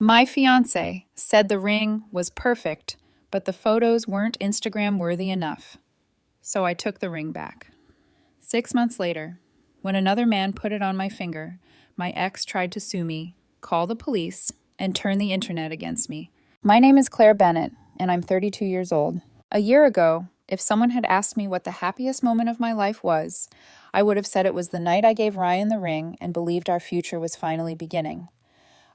My fiancé said the ring was perfect, but the photos weren't Instagram worthy enough. So I took the ring back. 6 months later, when another man put it on my finger, my ex tried to sue me, call the police, and turn the internet against me. My name is Claire Bennett, and I'm 32 years old. A year ago, if someone had asked me what the happiest moment of my life was, I would have said it was the night I gave Ryan the ring and believed our future was finally beginning.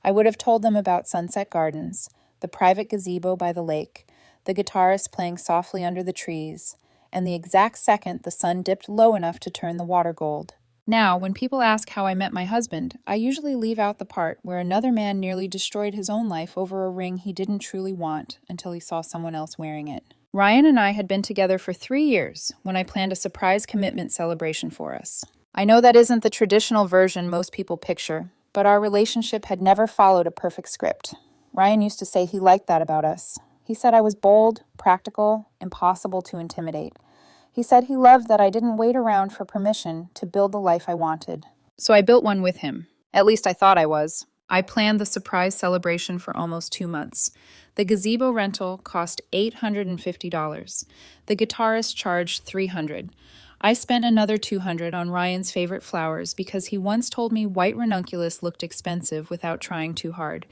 I would have told them about Sunset Gardens, the private gazebo by the lake, the guitarist playing softly under the trees, and the exact second the sun dipped low enough to turn the water gold. Now, when people ask how I met my husband, I usually leave out the part where another man nearly destroyed his own life over a ring he didn't truly want until he saw someone else wearing it. Ryan and I had been together for 3 years when I planned a surprise commitment celebration for us. I know that isn't the traditional version most people picture, but our relationship had never followed a perfect script. Ryan used to say he liked that about us. He said I was bold, practical, impossible to intimidate. He said he loved that I didn't wait around for permission to build the life I wanted. So I built one with him. At least I thought I was. I planned the surprise celebration for almost 2 months. The gazebo rental cost $850. The guitarist charged $300. I spent another $200 on Ryan's favorite flowers because he once told me white ranunculus looked expensive without trying too hard.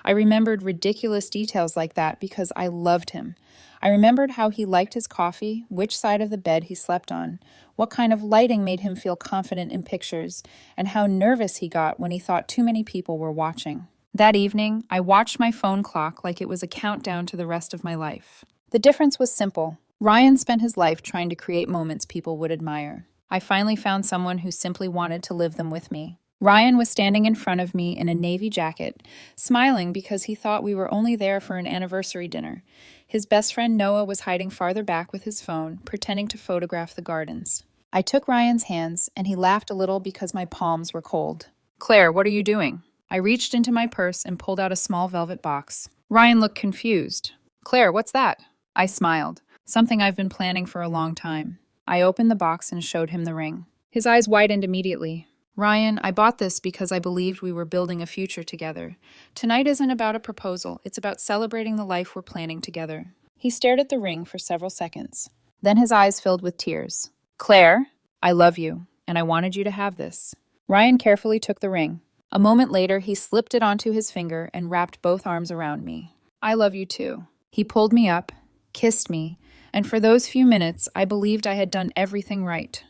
I remembered ridiculous details like that because I loved him. I remembered how he liked his coffee, which side of the bed he slept on, what kind of lighting made him feel confident in pictures, and how nervous he got when he thought too many people were watching. That evening, I watched my phone clock like it was a countdown to the rest of my life. The difference was simple. Ryan spent his life trying to create moments people would admire. I finally found someone who simply wanted to live them with me. Ryan was standing in front of me in a navy jacket, smiling because he thought we were only there for an anniversary dinner. His best friend Noah was hiding farther back with his phone, pretending to photograph the gardens. I took Ryan's hands, and he laughed a little because my palms were cold. "Claire, what are you doing?" I reached into my purse and pulled out a small velvet box. Ryan looked confused. "Claire, what's that?" I smiled. "Something I've been planning for a long time." I opened the box and showed him the ring. His eyes widened immediately. "Ryan, I bought this because I believed we were building a future together. Tonight isn't about a proposal, it's about celebrating the life we're planning together." He stared at the ring for several seconds. Then his eyes filled with tears. "Claire, I love you, and I wanted you to have this." Ryan carefully took the ring. A moment later, he slipped it onto his finger and wrapped both arms around me. "I love you too." He pulled me up, kissed me, and for those few minutes, I believed I had done everything right.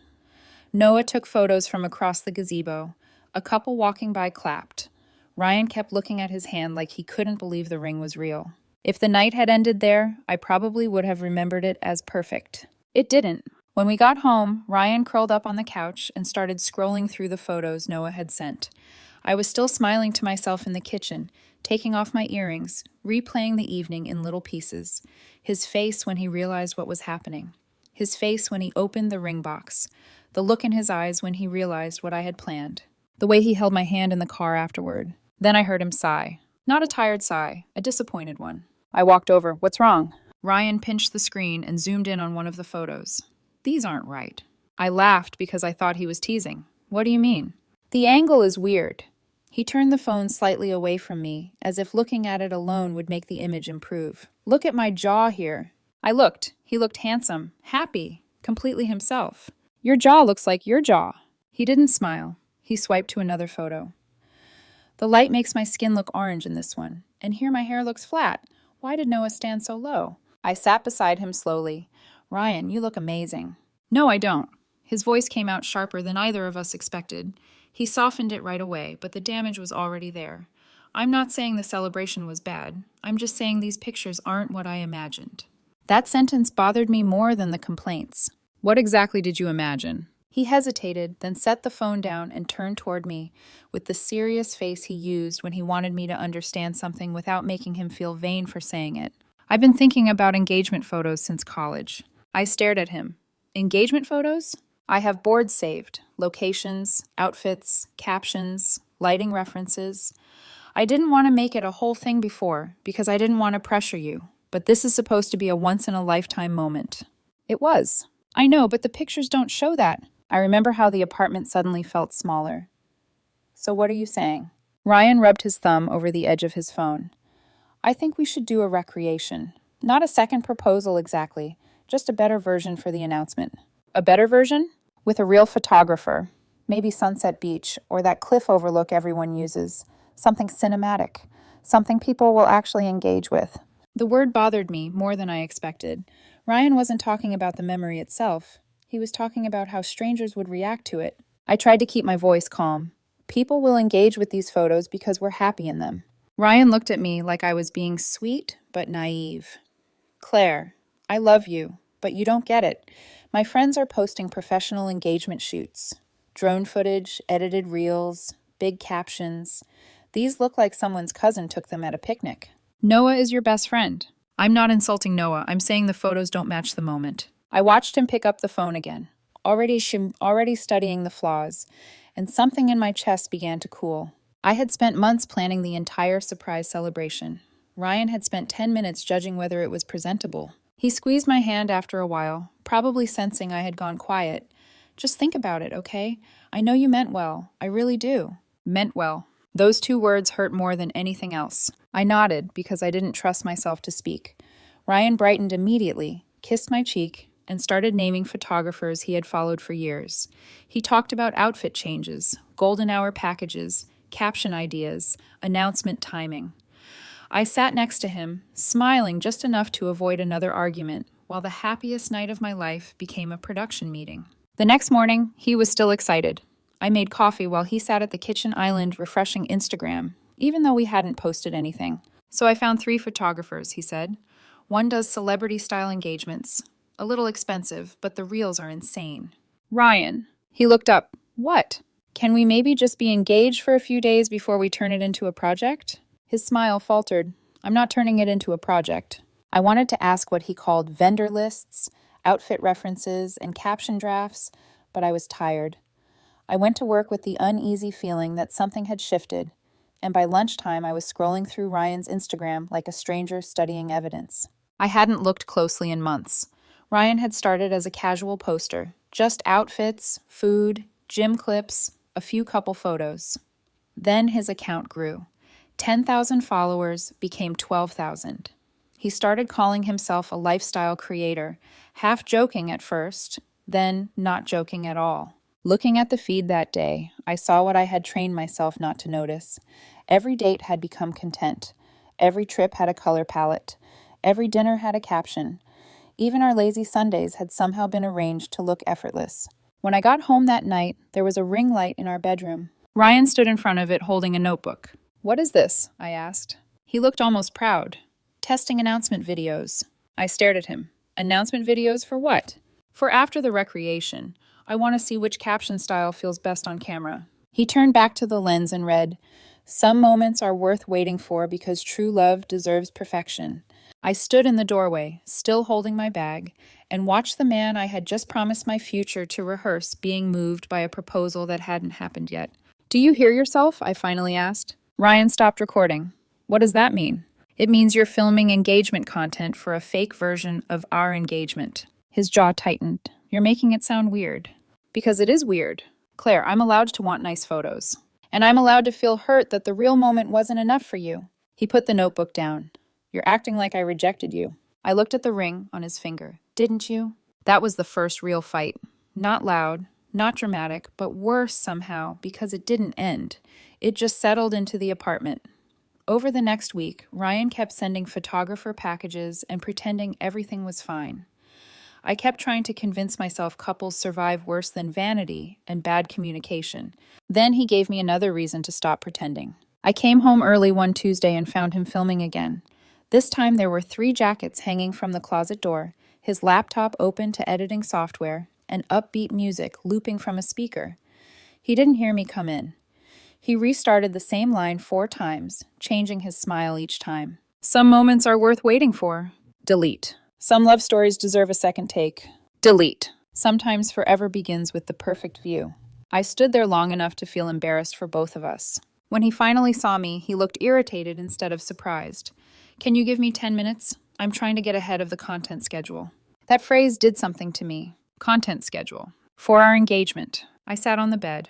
Noah took photos from across the gazebo. A couple walking by clapped. Ryan kept looking at his hand like he couldn't believe the ring was real. If the night had ended there, I probably would have remembered it as perfect. It didn't. When we got home, Ryan curled up on the couch and started scrolling through the photos Noah had sent. I was still smiling to myself in the kitchen, taking off my earrings, replaying the evening in little pieces. His face when he realized what was happening. His face when he opened the ring box. The look in his eyes when he realized what I had planned. The way he held my hand in the car afterward. Then I heard him sigh. Not a tired sigh, a disappointed one. I walked over. "What's wrong?" Ryan pinched the screen and zoomed in on one of the photos. "These aren't right." I laughed because I thought he was teasing. "What do you mean?" "The angle is weird." He turned the phone slightly away from me, as if looking at it alone would make the image improve. "Look at my jaw here." I looked. He looked handsome, happy, completely himself. "Your jaw looks like your jaw." He didn't smile. He swiped to another photo. "The light makes my skin look orange in this one, and here my hair looks flat. Why did Noah stand so low?" I sat beside him slowly. "Ryan, you look amazing." "No, I don't." His voice came out sharper than either of us expected. He softened it right away, but the damage was already there. "I'm not saying the celebration was bad. I'm just saying these pictures aren't what I imagined." That sentence bothered me more than the complaints. "What exactly did you imagine?" He hesitated, then set the phone down and turned toward me with the serious face he used when he wanted me to understand something without making him feel vain for saying it. "I've been thinking about engagement photos since college." I stared at him. "Engagement photos?" "I have boards saved, locations, outfits, captions, lighting references. I didn't want to make it a whole thing before because I didn't want to pressure you, but this is supposed to be a once-in-a-lifetime moment." It was. "I know, but the pictures don't show that." I remember how the apartment suddenly felt smaller. "So what are you saying?" Ryan rubbed his thumb over the edge of his phone. I think we should do a recreation. Not a second proposal exactly, just a better version for the announcement. A better version? With a real photographer. Maybe Sunset Beach, or that cliff overlook everyone uses. Something cinematic. Something people will actually engage with. The word bothered me more than I expected. Ryan wasn't talking about the memory itself. He was talking about how strangers would react to it. I tried to keep my voice calm. People will engage with these photos because we're happy in them. Ryan looked at me like I was being sweet but naive. Claire, I love you, but you don't get it. My friends are posting professional engagement shoots. Drone footage, edited reels, big captions. These look like someone's cousin took them at a picnic. Noah is your best friend. I'm not insulting Noah. I'm saying the photos don't match the moment. I watched him pick up the phone again, already studying the flaws, and something in my chest began to cool. I had spent months planning the entire surprise celebration. Ryan had spent 10 minutes judging whether it was presentable. He squeezed my hand after a while, probably sensing I had gone quiet. Just think about it, okay? I know you meant well. I really do. Meant well. Those two words hurt more than anything else. I nodded because I didn't trust myself to speak. Ryan brightened immediately, kissed my cheek, and started naming photographers he had followed for years. He talked about outfit changes, golden hour packages, caption ideas, announcement timing. I sat next to him, smiling just enough to avoid another argument, while the happiest night of my life became a production meeting. The next morning, he was still excited. I made coffee while he sat at the kitchen island refreshing Instagram, even though we hadn't posted anything. So I found 3 photographers, he said. One does celebrity-style engagements. A little expensive, but the reels are insane. Ryan. He looked up. What? Can we maybe just be engaged for a few days before we turn it into a project? His smile faltered. I'm not turning it into a project. I wanted to ask what he called vendor lists, outfit references, and caption drafts, but I was tired. I went to work with the uneasy feeling that something had shifted, and by lunchtime I was scrolling through Ryan's Instagram like a stranger studying evidence. I hadn't looked closely in months. Ryan had started as a casual poster, just outfits, food, gym clips, a few couple photos. Then his account grew. 10,000 followers became 12,000. He started calling himself a lifestyle creator, half joking at first, then not joking at all. Looking at the feed that day, I saw what I had trained myself not to notice. Every date had become content. Every trip had a color palette. Every dinner had a caption. Even our lazy Sundays had somehow been arranged to look effortless. When I got home that night, there was a ring light in our bedroom. Ryan stood in front of it holding a notebook. What is this? I asked. He looked almost proud. Testing announcement videos. I stared at him. Announcement videos for what? For after the recreation. I want to see which caption style feels best on camera. He turned back to the lens and read, Some moments are worth waiting for because true love deserves perfection. I stood in the doorway, still holding my bag, and watched the man I had just promised my future to rehearse being moved by a proposal that hadn't happened yet. Do you hear yourself? I finally asked. Ryan stopped recording. What does that mean? It means you're filming engagement content for a fake version of our engagement. His jaw tightened. You're making it sound weird. Because it is weird. Claire, I'm allowed to want nice photos. And I'm allowed to feel hurt that the real moment wasn't enough for you. He put the notebook down. You're acting like I rejected you. I looked at the ring on his finger. Didn't you? That was the first real fight. Not loud, not dramatic, but worse somehow because it didn't end. It just settled into the apartment. Over the next week, Ryan kept sending photographer packages and pretending everything was fine. I kept trying to convince myself couples survive worse than vanity and bad communication. Then he gave me another reason to stop pretending. I came home early one Tuesday and found him filming again. This time there were 3 jackets hanging from the closet door, his laptop open to editing software, and upbeat music looping from a speaker. He didn't hear me come in. He restarted the same line 4 times, changing his smile each time. Some moments are worth waiting for. Delete. Some love stories deserve a second take. Delete. Sometimes forever begins with the perfect view. I stood there long enough to feel embarrassed for both of us. When he finally saw me, he looked irritated instead of surprised. Can you give me 10 minutes? I'm trying to get ahead of the content schedule. That phrase did something to me. Content schedule. For our engagement. I sat on the bed.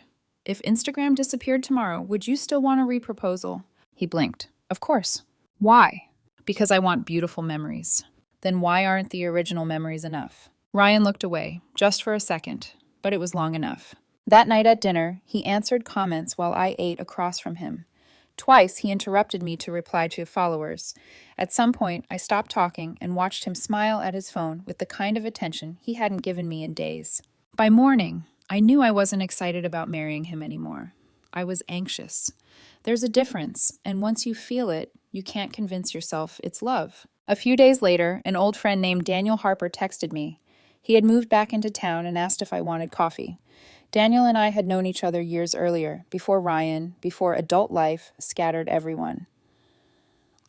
if Instagram disappeared tomorrow, would you still want a reproposal? He blinked. Of course. Why? Because I want beautiful memories. Then why aren't the original memories enough? Ryan looked away, just for a second, but it was long enough. That night at dinner, he answered comments while I ate across from him. Twice, he interrupted me to reply to followers. At some point, I stopped talking and watched him smile at his phone with the kind of attention he hadn't given me in days. By morning, I knew I wasn't excited about marrying him anymore. I was anxious. There's a difference, and once you feel it, you can't convince yourself it's love. A few days later, an old friend named Daniel Harper texted me. He had moved back into town and asked if I wanted coffee. Daniel and I had known each other years earlier, before Ryan, before adult life scattered everyone.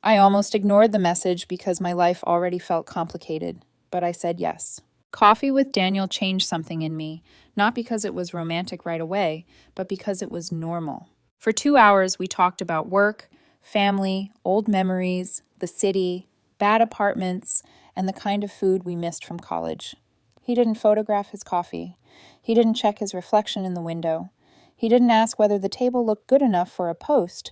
I almost ignored the message because my life already felt complicated, but I said yes. Coffee with Daniel changed something in me, not because it was romantic right away, but because it was normal. For 2 hours, we talked about work, family, old memories, the city, bad apartments, and the kind of food we missed from college. He didn't photograph his coffee. He didn't check his reflection in the window. He didn't ask whether the table looked good enough for a post.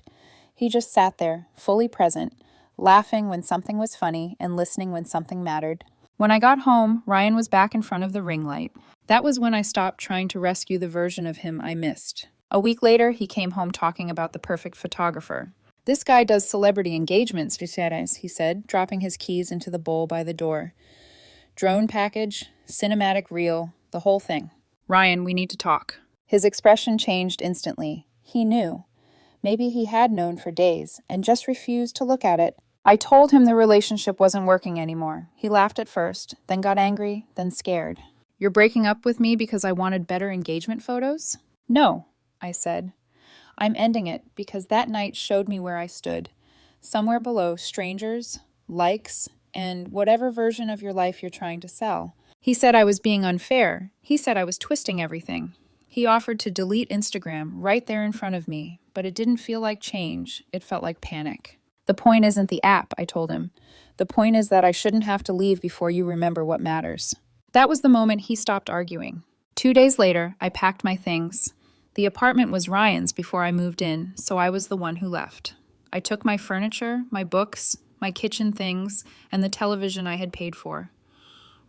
He just sat there, fully present, laughing when something was funny and listening when something mattered. When I got home, Ryan was back in front of the ring light. That was when I stopped trying to rescue the version of him I missed. A week later, he came home talking about the perfect photographer. This guy does celebrity engagements, Fiancé, he said, dropping his keys into the bowl by the door. Drone package, cinematic reel, the whole thing. Ryan, we need to talk. His expression changed instantly. He knew. Maybe he had known for days and just refused to look at it. I told him the relationship wasn't working anymore. He laughed at first, then got angry, then scared. You're breaking up with me because I wanted better engagement photos? No, I said. I'm ending it because that night showed me where I stood. Somewhere below strangers, likes, and whatever version of your life you're trying to sell. He said I was being unfair. He said I was twisting everything. He offered to delete Instagram right there in front of me, but it didn't feel like change. It felt like panic. The point isn't the app, I told him. The point is that I shouldn't have to leave before you remember what matters. That was the moment he stopped arguing. 2 days later, I packed my things. The apartment was Ryan's before I moved in, so I was the one who left. I took my furniture, my books, my kitchen things, and the television I had paid for.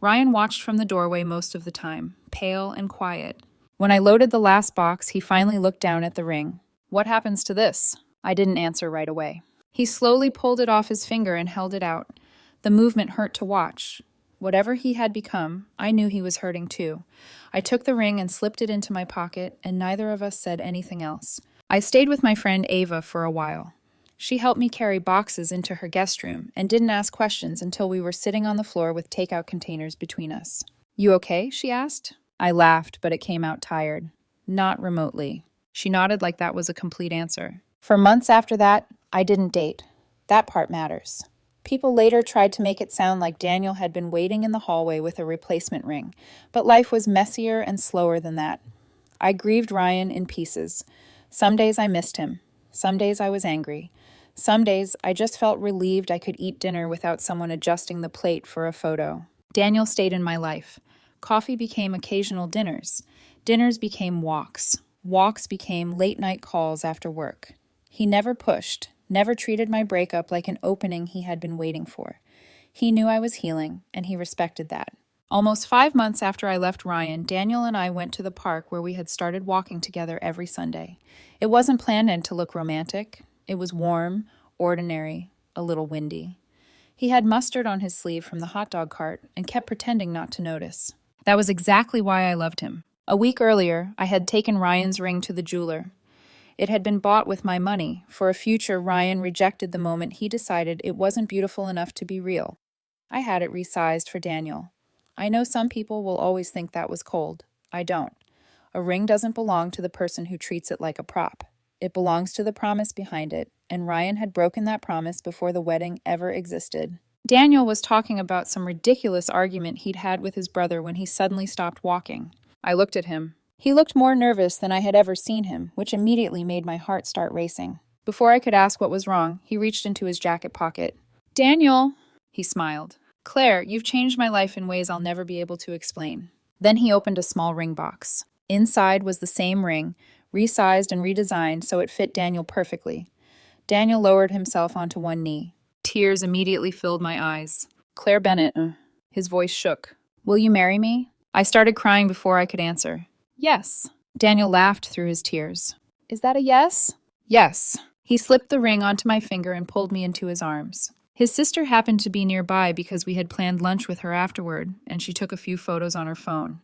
Ryan watched from the doorway most of the time, pale and quiet. When I loaded the last box, he finally looked down at the ring. What happens to this? I didn't answer right away. He slowly pulled it off his finger and held it out. The movement hurt to watch. Whatever he had become, I knew he was hurting too. I took the ring and slipped it into my pocket, and neither of us said anything else. I stayed with my friend Ava for a while. She helped me carry boxes into her guest room and didn't ask questions until we were sitting on the floor with takeout containers between us. You okay? She asked. I laughed, but it came out tired. Not remotely. She nodded like that was a complete answer. For months after that, I didn't date. That part matters. People later tried to make it sound like Daniel had been waiting in the hallway with a replacement ring, but life was messier and slower than that. I grieved Ryan in pieces. Some days I missed him. Some days I was angry. Some days I just felt relieved I could eat dinner without someone adjusting the plate for a photo. Daniel stayed in my life. Coffee became occasional dinners. Dinners became walks. Walks became late-night calls after work. He never pushed, never treated my breakup like an opening he had been waiting for. He knew I was healing, and he respected that. Almost 5 months after I left Ryan, Daniel and I went to the park where we had started walking together every Sunday. It wasn't planned to look romantic. It was warm, ordinary, a little windy. He had mustard on his sleeve from the hot dog cart and kept pretending not to notice. That was exactly why I loved him. A week earlier, I had taken Ryan's ring to the jeweler. It had been bought with my money. For a future, Ryan rejected the moment he decided it wasn't beautiful enough to be real. I had it resized for Daniel. I know some people will always think that was cold. I don't. A ring doesn't belong to the person who treats it like a prop. It belongs to the promise behind it, and Ryan had broken that promise before the wedding ever existed. Daniel was talking about some ridiculous argument he'd had with his brother when he suddenly stopped walking. I looked at him. He looked more nervous than I had ever seen him, which immediately made my heart start racing. Before I could ask what was wrong, he reached into his jacket pocket. "Daniel," he smiled. "Claire, you've changed my life in ways I'll never be able to explain." Then he opened a small ring box. Inside was the same ring, resized and redesigned so it fit Daniel perfectly. Daniel lowered himself onto one knee. Tears immediately filled my eyes. Claire Bennett. His voice shook. Will you marry me? I started crying before I could answer. Yes. Daniel laughed through his tears. Is that a yes? Yes. He slipped the ring onto my finger and pulled me into his arms. His sister happened to be nearby because we had planned lunch with her afterward, and she took a few photos on her phone.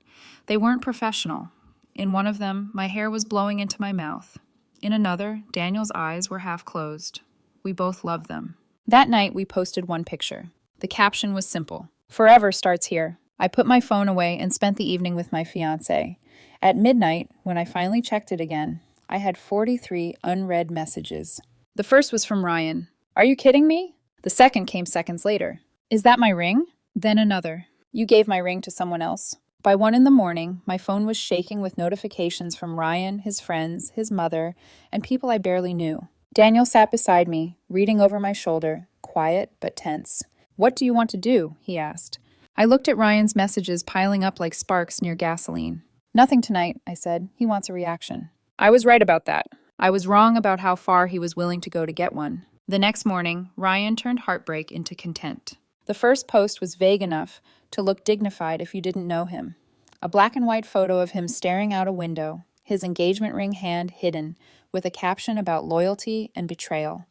They weren't professional. In one of them, my hair was blowing into my mouth. In another, Daniel's eyes were half closed. We both loved them. That night, we posted one picture. The caption was simple. Forever starts here. I put my phone away and spent the evening with my fiancé. At midnight, when I finally checked it again, I had 43 unread messages. The first was from Ryan. Are you kidding me? The second came seconds later. Is that my ring? Then another. You gave my ring to someone else. By 1 a.m, my phone was shaking with notifications from Ryan, his friends, his mother, and people I barely knew. Daniel sat beside me, reading over my shoulder, quiet but tense. What do you want to do? He asked. I looked at Ryan's messages piling up like sparks near gasoline. Nothing tonight, I said. He wants a reaction. I was right about that. I was wrong about how far he was willing to go to get one. The next morning, Ryan turned heartbreak into content. The first post was vague enough to look dignified if you didn't know him. A black and white photo of him staring out a window, his engagement ring hand hidden, with a caption about loyalty and betrayal.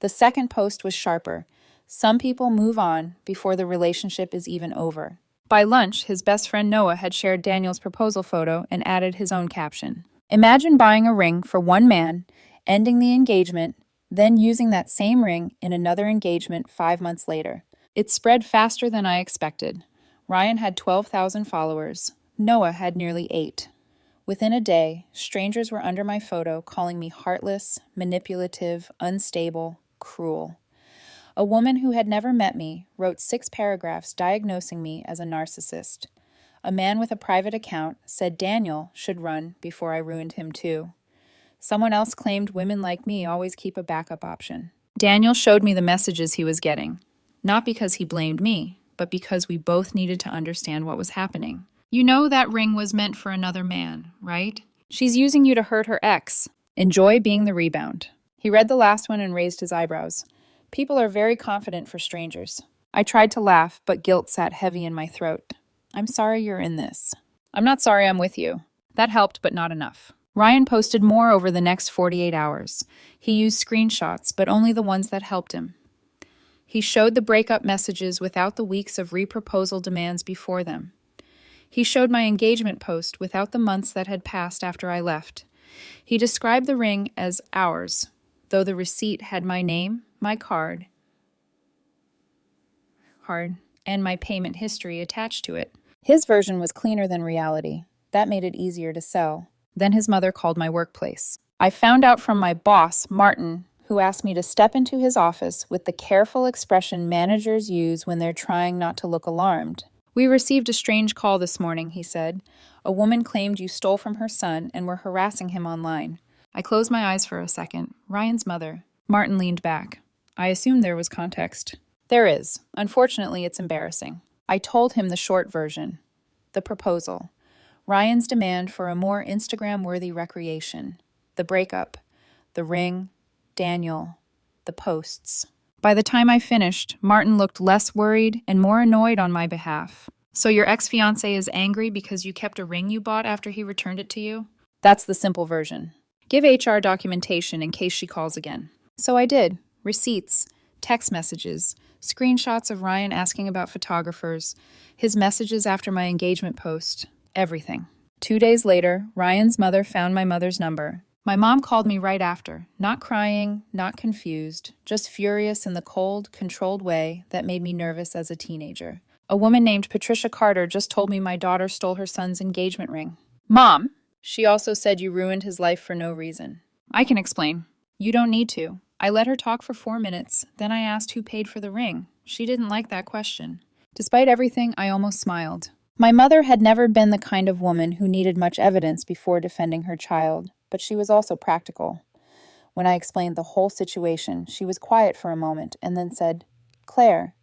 The second post was sharper. Some people move on before the relationship is even over. By lunch, his best friend Noah had shared Daniel's proposal photo and added his own caption. Imagine buying a ring for one man, ending the engagement, then using that same ring in another engagement 5 months later. It spread faster than I expected. Ryan had 12,000 followers. Noah had nearly 8. Within a day, strangers were under my photo calling me heartless, manipulative, unstable, cruel. A woman who had never met me wrote 6 paragraphs diagnosing me as a narcissist. A man with a private account said Daniel should run before I ruined him too. Someone else claimed women like me always keep a backup option. Daniel showed me the messages he was getting, not because he blamed me, but because we both needed to understand what was happening. You know that ring was meant for another man, right? She's using you to hurt her ex. Enjoy being the rebound. He read the last one and raised his eyebrows. People are very confident for strangers. I tried to laugh, but guilt sat heavy in my throat. I'm sorry you're in this. I'm not sorry I'm with you. That helped, but not enough. Ryan posted more over the next 48 hours. He used screenshots, but only the ones that helped him. He showed the breakup messages without the weeks of reproposal demands before them. He showed my engagement post without the months that had passed after I left. He described the ring as ours, though the receipt had my name, my card, and my payment history attached to it. His version was cleaner than reality. That made it easier to sell. Then his mother called my workplace. I found out from my boss, Martin, who asked me to step into his office with the careful expression managers use when they're trying not to look alarmed. We received a strange call this morning, he said. A woman claimed you stole from her son and were harassing him online. I closed my eyes for a second. Ryan's mother. Martin leaned back. I assumed there was context. There is. Unfortunately, it's embarrassing. I told him the short version. The proposal. Ryan's demand for a more Instagram-worthy recreation. The breakup. The ring. Daniel. The posts. By the time I finished, Martin looked less worried and more annoyed on my behalf. So your ex-fiancé is angry because you kept a ring you bought after he returned it to you? That's the simple version. Give HR documentation in case she calls again. So I did. Receipts, text messages, screenshots of Ryan asking about photographers, his messages after my engagement post, everything. 2 days later, Ryan's mother found my mother's number. My mom called me right after, not crying, not confused, just furious in the cold, controlled way that made me nervous as a teenager. A woman named Patricia Carter just told me my daughter stole her son's engagement ring. Mom, she also said you ruined his life for no reason. I can explain. You don't need to. I let her talk for 4 minutes, then I asked who paid for the ring. She didn't like that question. Despite everything, I almost smiled. My mother had never been the kind of woman who needed much evidence before defending her child, but she was also practical. When I explained the whole situation, she was quiet for a moment and then said, Claire,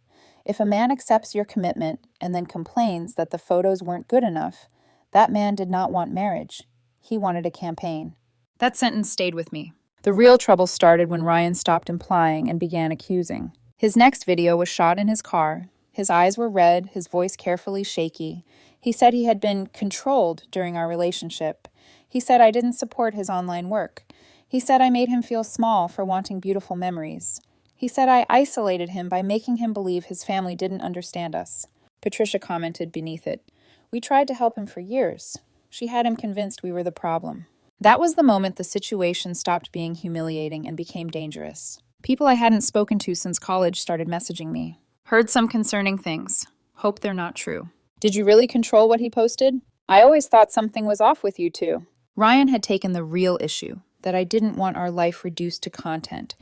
if a man accepts your commitment and then complains that the photos weren't good enough, that man did not want marriage. He wanted a campaign. That sentence stayed with me. The real trouble started when Ryan stopped implying and began accusing. His next video was shot in his car. His eyes were red, his voice carefully shaky. He said he had been controlled during our relationship. He said I didn't support his online work. He said I made him feel small for wanting beautiful memories. He said I isolated him by making him believe his family didn't understand us. Patricia commented beneath it, "We tried to help him for years. She had him convinced we were the problem." That was the moment the situation stopped being humiliating and became dangerous. People I hadn't spoken to since college started messaging me. Heard some concerning things. Hope they're not true. Did you really control what he posted? I always thought something was off with you two. Ryan had taken the real issue, that I didn't want our life reduced to content,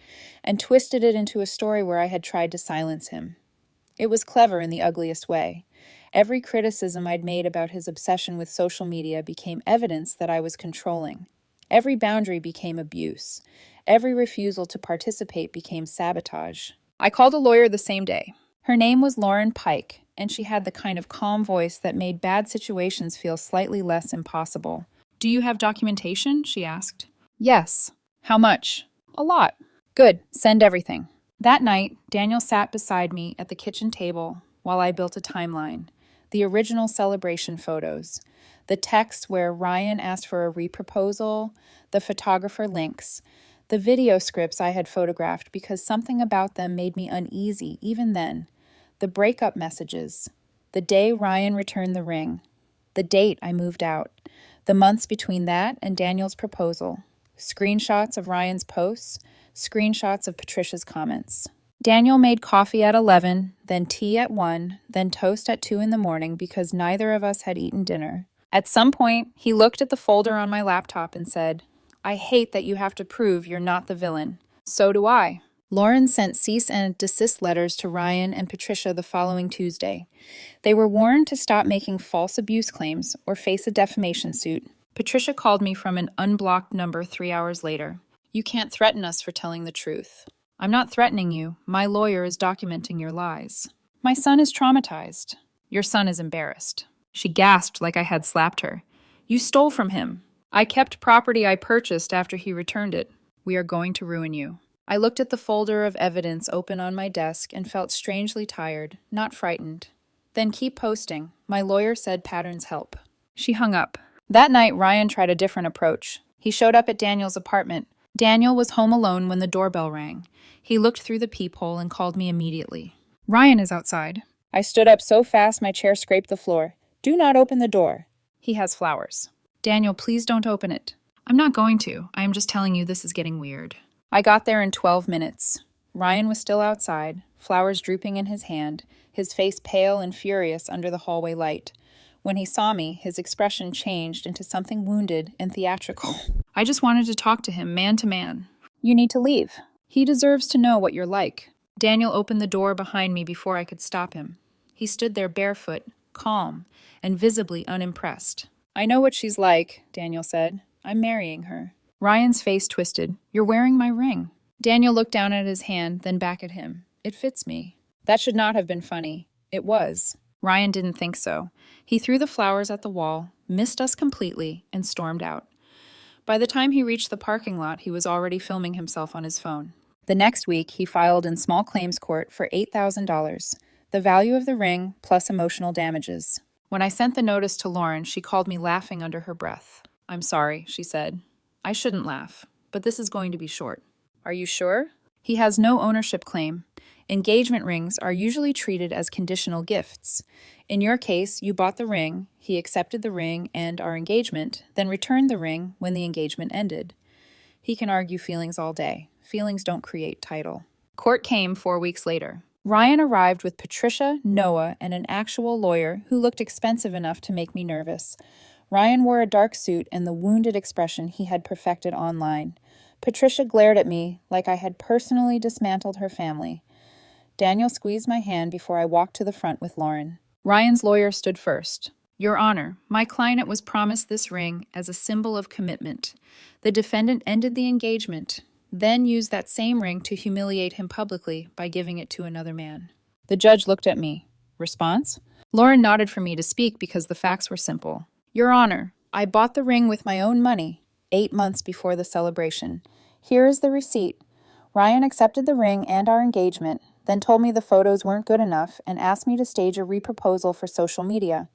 and twisted it into a story where I had tried to silence him. It was clever in the ugliest way. Every criticism I'd made about his obsession with social media became evidence that I was controlling. Every boundary became abuse. Every refusal to participate became sabotage. I called a lawyer the same day. Her name was Lauren Pike, and she had the kind of calm voice that made bad situations feel slightly less impossible. "Do you have documentation?" she asked. "Yes." "How much?" "A lot." "Good. Send everything." That night, Daniel sat beside me at the kitchen table while I built a timeline. The original celebration photos, the text where Ryan asked for a reproposal, the photographer links, the video scripts I had photographed because something about them made me uneasy even then, the breakup messages, the day Ryan returned the ring, the date I moved out, the months between that and Daniel's proposal, screenshots of Ryan's posts, screenshots of Patricia's comments. Daniel made coffee at 11, then tea at 1, then toast at 2 in the morning because neither of us had eaten dinner. At some point, he looked at the folder on my laptop and said, "I hate that you have to prove you're not the villain." "So do I." Lauren sent cease and desist letters to Ryan and Patricia the following Tuesday. They were warned to stop making false abuse claims or face a defamation suit. Patricia called me from an unblocked number 3 hours later. "You can't threaten us for telling the truth." "I'm not threatening you. My lawyer is documenting your lies." "My son is traumatized." "Your son is embarrassed." She gasped like I had slapped her. "You stole from him." "I kept property I purchased after he returned it." "We are going to ruin you." I looked at the folder of evidence open on my desk and felt strangely tired, not frightened. "Then keep posting. My lawyer said patterns help." She hung up. That night, Ryan tried a different approach. He showed up at Daniel's apartment. Daniel was home alone when the doorbell rang. He looked through the peephole and called me immediately. "Ryan is outside." I stood up so fast my chair scraped the floor. "Do not open the door." "He has flowers." "Daniel, please don't open it." "I'm not going to. I am just telling you this is getting weird." I got there in 12 minutes. Ryan was still outside, flowers drooping in his hand, his face pale and furious under the hallway light. When he saw me, his expression changed into something wounded and theatrical. "I just wanted to talk to him, man to man." "You need to leave. He deserves to know what you're like." Daniel opened the door behind me before I could stop him. He stood there barefoot, calm, and visibly unimpressed. "I know what she's like," Daniel said. "I'm marrying her." Ryan's face twisted. "You're wearing my ring." Daniel looked down at his hand, then back at him. "It fits me." That should not have been funny. It was. Ryan didn't think so. He threw the flowers at the wall, missed us completely, and stormed out. By the time he reached the parking lot, he was already filming himself on his phone. The next week, he filed in small claims court for $8,000, the value of the ring plus emotional damages. When I sent the notice to Lauren, she called me laughing under her breath. "I'm sorry," she said. "I shouldn't laugh, but this is going to be short." "Are you sure?" "He has no ownership claim. Engagement rings are usually treated as conditional gifts. In your case, you bought the ring, he accepted the ring and our engagement, then returned the ring when the engagement ended. He can argue feelings all day. Feelings don't create title." Court came 4 weeks later. Ryan arrived with Patricia, Noah, and an actual lawyer who looked expensive enough to make me nervous. Ryan wore a dark suit and the wounded expression he had perfected online. Patricia glared at me like I had personally dismantled her family. Daniel squeezed my hand before I walked to the front with Lauren. Ryan's lawyer stood first. "Your Honor, my client was promised this ring as a symbol of commitment. The defendant ended the engagement, then used that same ring to humiliate him publicly by giving it to another man." The judge looked at me. Response? Lauren nodded for me to speak because the facts were simple. "Your Honor, I bought the ring with my own money. 8 months before the celebration. Here is the receipt. Ryan accepted the ring and our engagement, then told me the photos weren't good enough and asked me to stage a reproposal for social media.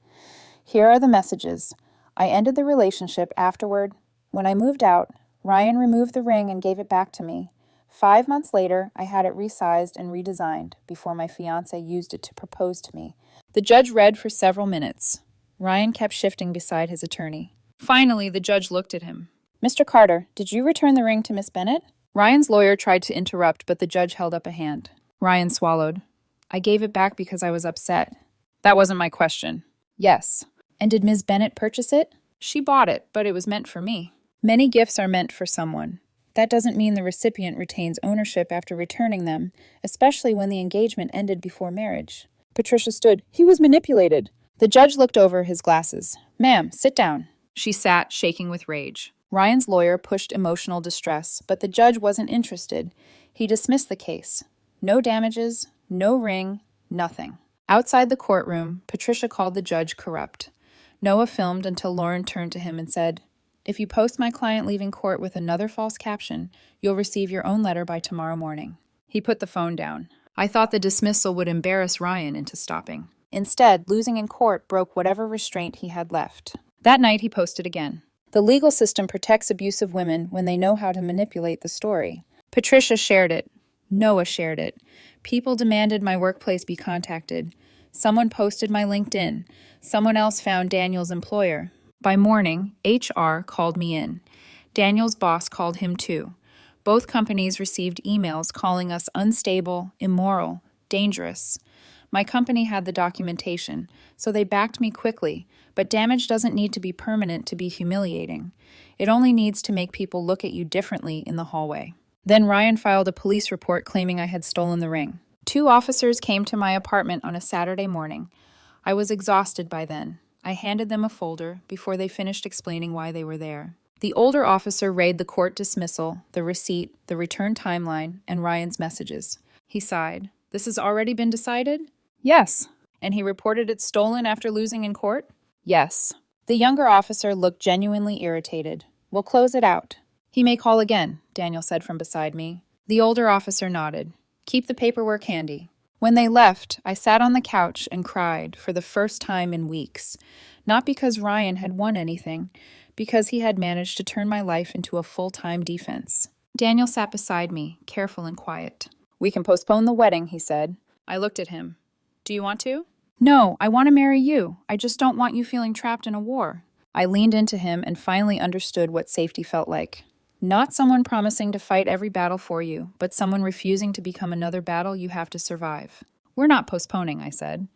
Here are the messages. I ended the relationship afterward. When I moved out, Ryan removed the ring and gave it back to me. 5 months later, I had it resized and redesigned before my fiancé used it to propose to me. The judge read for several minutes. Ryan kept shifting beside his attorney. Finally, the judge looked at him. Mr. Carter, did you return the ring to Miss Bennett? Ryan's lawyer tried to interrupt, but the judge held up a hand. Ryan swallowed. I gave it back because I was upset. That wasn't my question. Yes. And did Ms. Bennett purchase it? She bought it, but it was meant for me. Many gifts are meant for someone. That doesn't mean the recipient retains ownership after returning them, especially when the engagement ended before marriage. Patricia stood. He was manipulated. The judge looked over his glasses. Ma'am, sit down. She sat, shaking with rage. Ryan's lawyer pushed emotional distress, but the judge wasn't interested. He dismissed the case. No damages, no ring, nothing. Outside the courtroom, Patricia called the judge corrupt. Noah filmed until Lauren turned to him and said, If you post my client leaving court with another false caption, you'll receive your own letter by tomorrow morning. He put the phone down. I thought the dismissal would embarrass Ryan into stopping. Instead, losing in court broke whatever restraint he had left. That night, he posted again. The legal system protects abusive women when they know how to manipulate the story. Patricia shared it. Noah shared it. People demanded my workplace be contacted. Someone posted my LinkedIn. Someone else found Daniel's employer. By morning, HR called me in. Daniel's boss called him too. Both companies received emails calling us unstable, immoral, dangerous. My company had the documentation, so they backed me quickly, but damage doesn't need to be permanent to be humiliating. It only needs to make people look at you differently in the hallway. Then Ryan filed a police report claiming I had stolen the ring. 2 officers came to my apartment on a Saturday morning. I was exhausted by then. I handed them a folder before they finished explaining why they were there. The older officer read the court dismissal, the receipt, the return timeline, and Ryan's messages. He sighed. This has already been decided? Yes. And he reported it stolen after losing in court? Yes. The younger officer looked genuinely irritated. We'll close it out. He may call again, Daniel said from beside me. The older officer nodded. Keep the paperwork handy. When they left, I sat on the couch and cried for the first time in weeks. Not because Ryan had won anything, because he had managed to turn my life into a full-time defense. Daniel sat beside me, careful and quiet. We can postpone the wedding, he said. I looked at him. Do you want to? No, I want to marry you. I just don't want you feeling trapped in a war. I leaned into him and finally understood what safety felt like. Not someone promising to fight every battle for you, but someone refusing to become another battle you have to survive. We're not postponing, I said.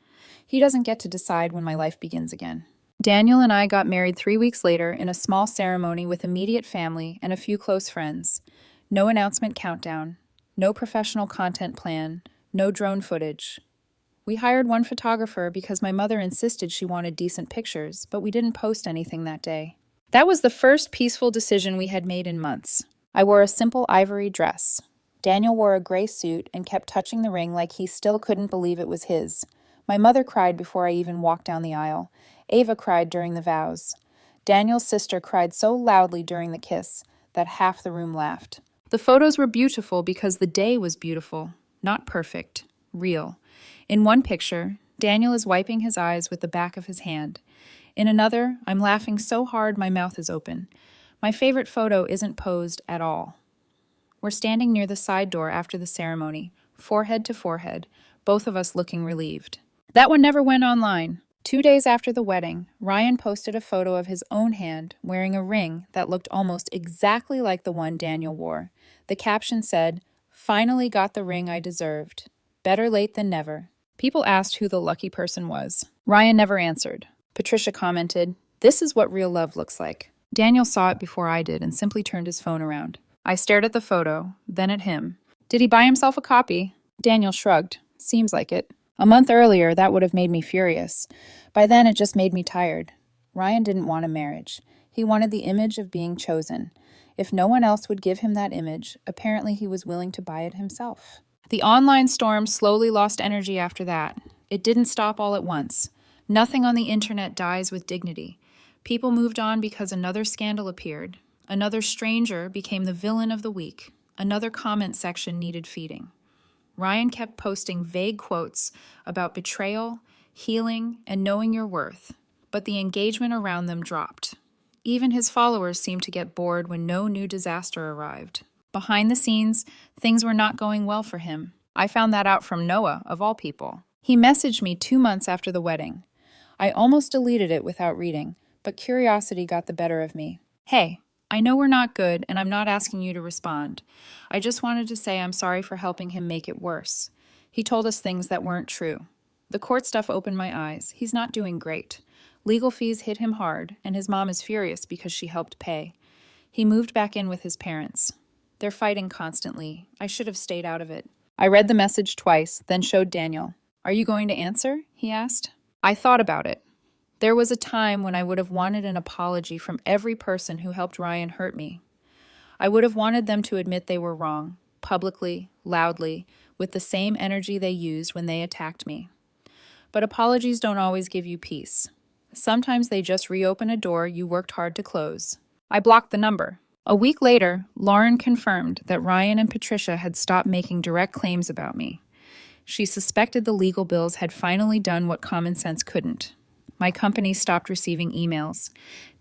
He doesn't get to decide when my life begins again. Daniel and I got married 3 weeks later in a small ceremony with immediate family and a few close friends. No announcement countdown, no professional content plan, no drone footage. We hired one photographer because my mother insisted she wanted decent pictures, but we didn't post anything that day. That was the first peaceful decision we had made in months. I wore a simple ivory dress. Daniel wore a gray suit and kept touching the ring like he still couldn't believe it was his. My mother cried before I even walked down the aisle. Ava cried during the vows. Daniel's sister cried so loudly during the kiss that half the room laughed. The photos were beautiful because the day was beautiful, not perfect, real. In one picture, Daniel is wiping his eyes with the back of his hand. In another, I'm laughing so hard my mouth is open. My favorite photo isn't posed at all. We're standing near the side door after the ceremony, forehead to forehead, both of us looking relieved. That one never went online. 2 days after the wedding, Ryan posted a photo of his own hand wearing a ring that looked almost exactly like the one Daniel wore. The caption said, "Finally got the ring I deserved. Better late than never." People asked who the lucky person was. Ryan never answered. Patricia commented, "This is what real love looks like." Daniel saw it before I did and simply turned his phone around. I stared at the photo, then at him. Did he buy himself a copy? Daniel shrugged. Seems like it. A month earlier, that would have made me furious. By then, it just made me tired. Ryan didn't want a marriage. He wanted the image of being chosen. If no one else would give him that image, apparently he was willing to buy it himself. The online storm slowly lost energy after that. It didn't stop all at once. Nothing on the internet dies with dignity. People moved on because another scandal appeared. Another stranger became the villain of the week. Another comment section needed feeding. Ryan kept posting vague quotes about betrayal, healing, and knowing your worth, but the engagement around them dropped. Even his followers seemed to get bored when no new disaster arrived. Behind the scenes, things were not going well for him. I found that out from Noah, of all people. He messaged me 2 months after the wedding. I almost deleted it without reading, but curiosity got the better of me. Hey, I know we're not good, and I'm not asking you to respond. I just wanted to say I'm sorry for helping him make it worse. He told us things that weren't true. The court stuff opened my eyes. He's not doing great. Legal fees hit him hard, and his mom is furious because she helped pay. He moved back in with his parents. They're fighting constantly. I should have stayed out of it. I read the message twice, then showed Daniel. Are you going to answer? He asked. I thought about it. There was a time when I would have wanted an apology from every person who helped Ryan hurt me. I would have wanted them to admit they were wrong, publicly, loudly, with the same energy they used when they attacked me. But apologies don't always give you peace. Sometimes they just reopen a door you worked hard to close. I blocked the number. A week later, Lauren confirmed that Ryan and Patricia had stopped making direct claims about me. She suspected the legal bills had finally done what common sense couldn't. My company stopped receiving emails.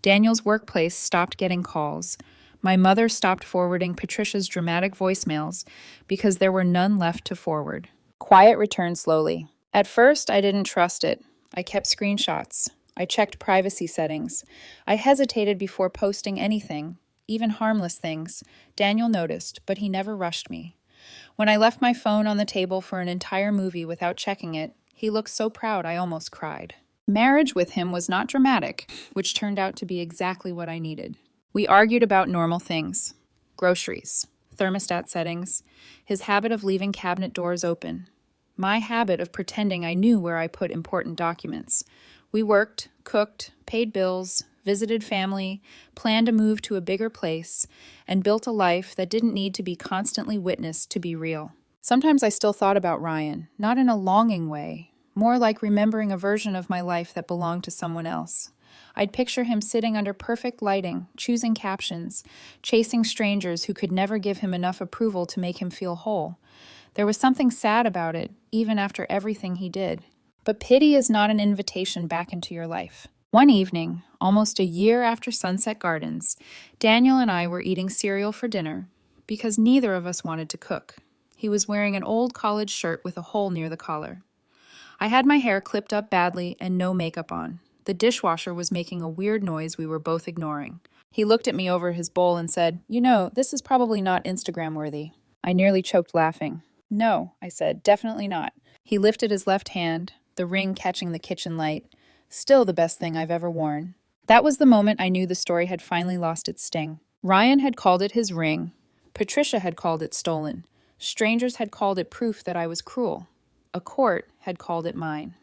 Daniel's workplace stopped getting calls. My mother stopped forwarding Patricia's dramatic voicemails because there were none left to forward. Quiet returned slowly. At first, I didn't trust it. I kept screenshots. I checked privacy settings. I hesitated before posting anything, even harmless things. Daniel noticed, but he never rushed me. When I left my phone on the table for an entire movie without checking it, he looked so proud I almost cried. Marriage with him was not dramatic, which turned out to be exactly what I needed. We argued about normal things. Groceries, thermostat settings, his habit of leaving cabinet doors open, my habit of pretending I knew where I put important documents. We worked, cooked, paid bills, visited family, planned a move to a bigger place, and built a life that didn't need to be constantly witnessed to be real. Sometimes I still thought about Ryan, not in a longing way, more like remembering a version of my life that belonged to someone else. I'd picture him sitting under perfect lighting, choosing captions, chasing strangers who could never give him enough approval to make him feel whole. There was something sad about it, even after everything he did. But pity is not an invitation back into your life. One evening, almost a year after Sunset Gardens, Daniel and I were eating cereal for dinner because neither of us wanted to cook. He was wearing an old college shirt with a hole near the collar. I had my hair clipped up badly and no makeup on. The dishwasher was making a weird noise we were both ignoring. He looked at me over his bowl and said, "You know, this is probably not Instagram worthy." I nearly choked laughing. "No," I said, "definitely not." He lifted his left hand, the ring catching the kitchen light. Still the best thing I've ever worn. That was the moment I knew the story had finally lost its sting. Ryan had called it his ring. Patricia had called it stolen. Strangers had called it proof that I was cruel. A court had called it mine.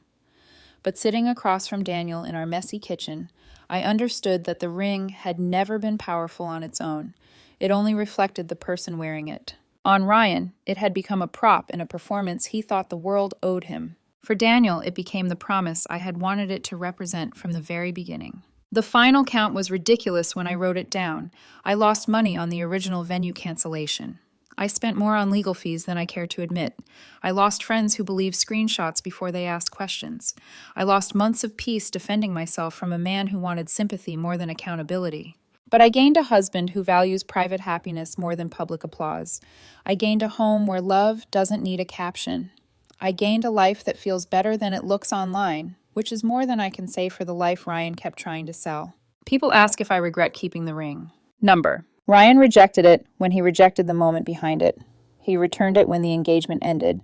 But sitting across from Daniel in our messy kitchen, I understood that the ring had never been powerful on its own. It only reflected the person wearing it. On Ryan, it had become a prop in a performance he thought the world owed him. For Daniel, it became the promise I had wanted it to represent from the very beginning. The final count was ridiculous when I wrote it down. I lost money on the original venue cancellation. I spent more on legal fees than I care to admit. I lost friends who believed screenshots before they asked questions. I lost months of peace defending myself from a man who wanted sympathy more than accountability. But I gained a husband who values private happiness more than public applause. I gained a home where love doesn't need a caption. I gained a life that feels better than it looks online, which is more than I can say for the life Ryan kept trying to sell. People ask if I regret keeping the ring. Number. Ryan rejected it when he rejected the moment behind it. He returned it when the engagement ended.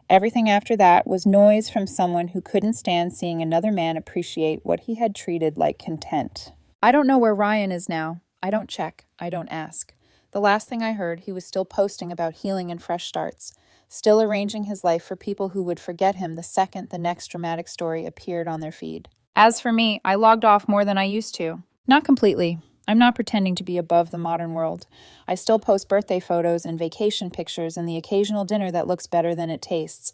Everything after that was noise from someone who couldn't stand seeing another man appreciate what he had treated like content. I don't know where Ryan is now. I don't check. I don't ask. The last thing I heard, he was still posting about healing and fresh starts, still arranging his life for people who would forget him the second the next dramatic story appeared on their feed. As for me, I logged off more than I used to. Not completely. I'm not pretending to be above the modern world. I still post birthday photos and vacation pictures and the occasional dinner that looks better than it tastes.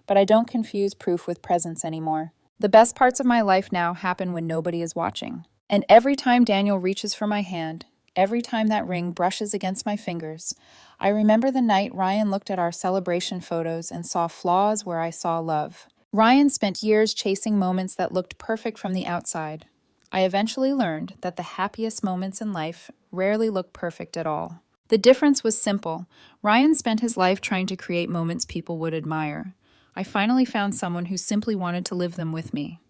But I don't confuse proof with presence anymore. The best parts of my life now happen when nobody is watching. And every time Daniel reaches for my hand, every time that ring brushes against my fingers. I remember the night Ryan looked at our celebration photos and saw flaws where I saw love. Ryan spent years chasing moments that looked perfect from the outside. I eventually learned that the happiest moments in life rarely look perfect at all. The difference was simple. Ryan spent his life trying to create moments people would admire. I finally found someone who simply wanted to live them with me.